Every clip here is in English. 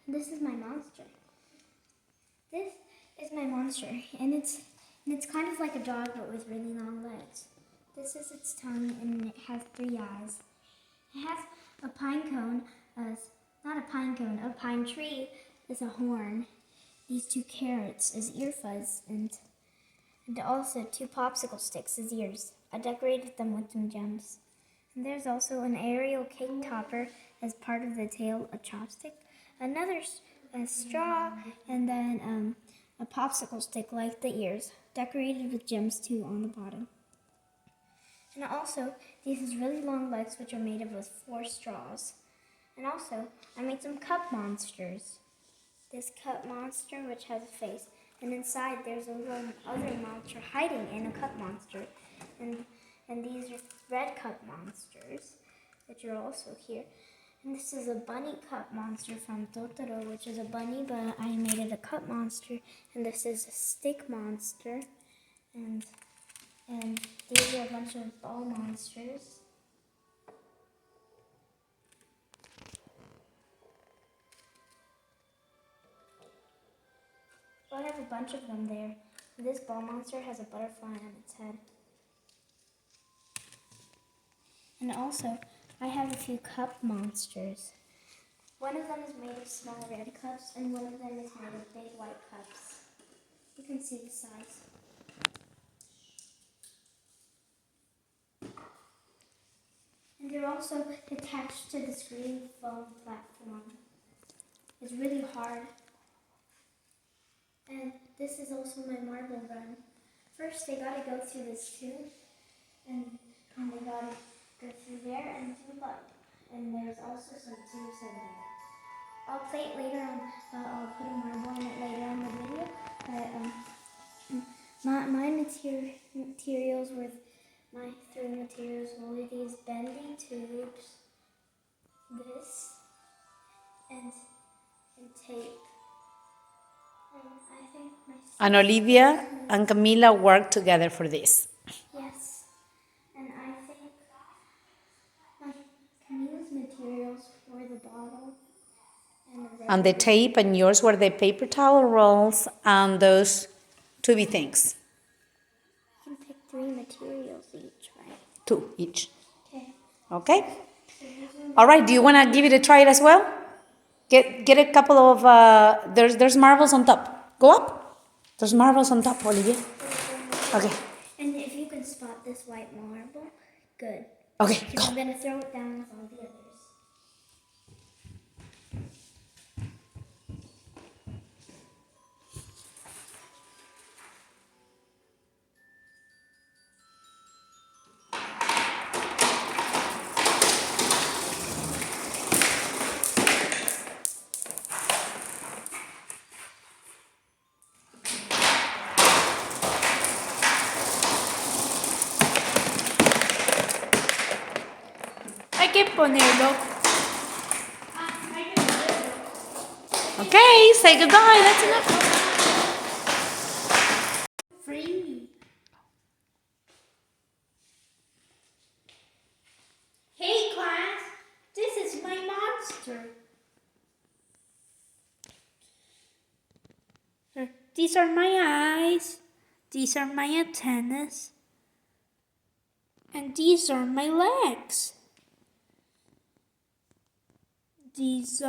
This is my monster. This is my monster, and it's kind of like a dog but with really long legs. This is its tongue, and it has 3 eyes. It has a pine cone, not a pine cone, a pine tree is a horn. These 2 carrots is ear fuzz, and also 2 popsicle sticks as ears. I decorated them with some gems. And there's also an aerial cake topper as part of the tail, a chopstick, another straw, and then a popsicle stick like the ears, decorated with gems too on the bottom. And also, these really long legs which are made up of 4 straws. And also, I made some cup monsters. This cup monster which has a face, and inside there's a little other monster hiding in a cup monster. And these are red cup monsters, which are also here. And this is a bunny cup monster from Totoro, which is a bunny, but I made it a cup monster. And this is a stick monster. And these are a bunch of ball monsters. So I have a bunch of them there. This ball monster has a butterfly on its head. And also, I have a few cup monsters. One of them is made of small red cups, and one of them is made of big white cups. You can see the size. And they're also attached to this green foam platform. It's really hard. And this is also my marble run. First, they gotta go through this tube, and they gotta go through there and tube up. And there's also some tubes in there. I'll play it later on. I'll put a marble in it later on the video. But my materials were my 3 materials were these bendy tubes, this, and tape. I think And Olivia and Camila worked together for this. Yes, and I think Camila's materials were the bottle And the tape, and yours were the paper towel rolls and those tubey things. You can pick 3 materials each, right? 2 each. Okay. Okay? All right, do you want to give it a try as well? Get a couple of, there's marbles on top. Go up. There's marbles on top, Olivia. Okay. And if you can spot this white marble, good. Okay, go. I'm going to throw it down with all the others. Hay que ponerlo. Okay, say goodbye. That's enough. Free. Hey class, this is my monster. These are my eyes. These are my antennas. And these are my legs. These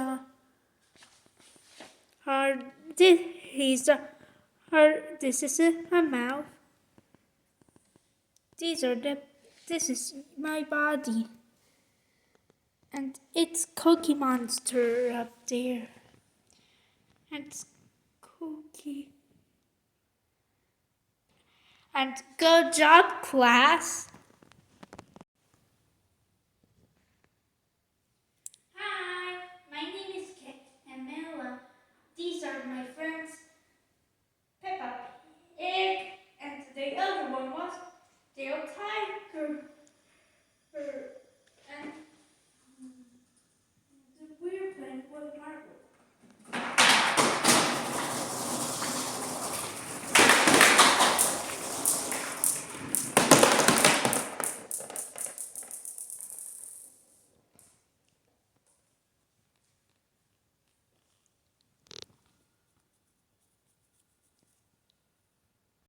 this is a mouth. This is my body. And it's Cookie Monster up there. And it's Cookie. And good job, class.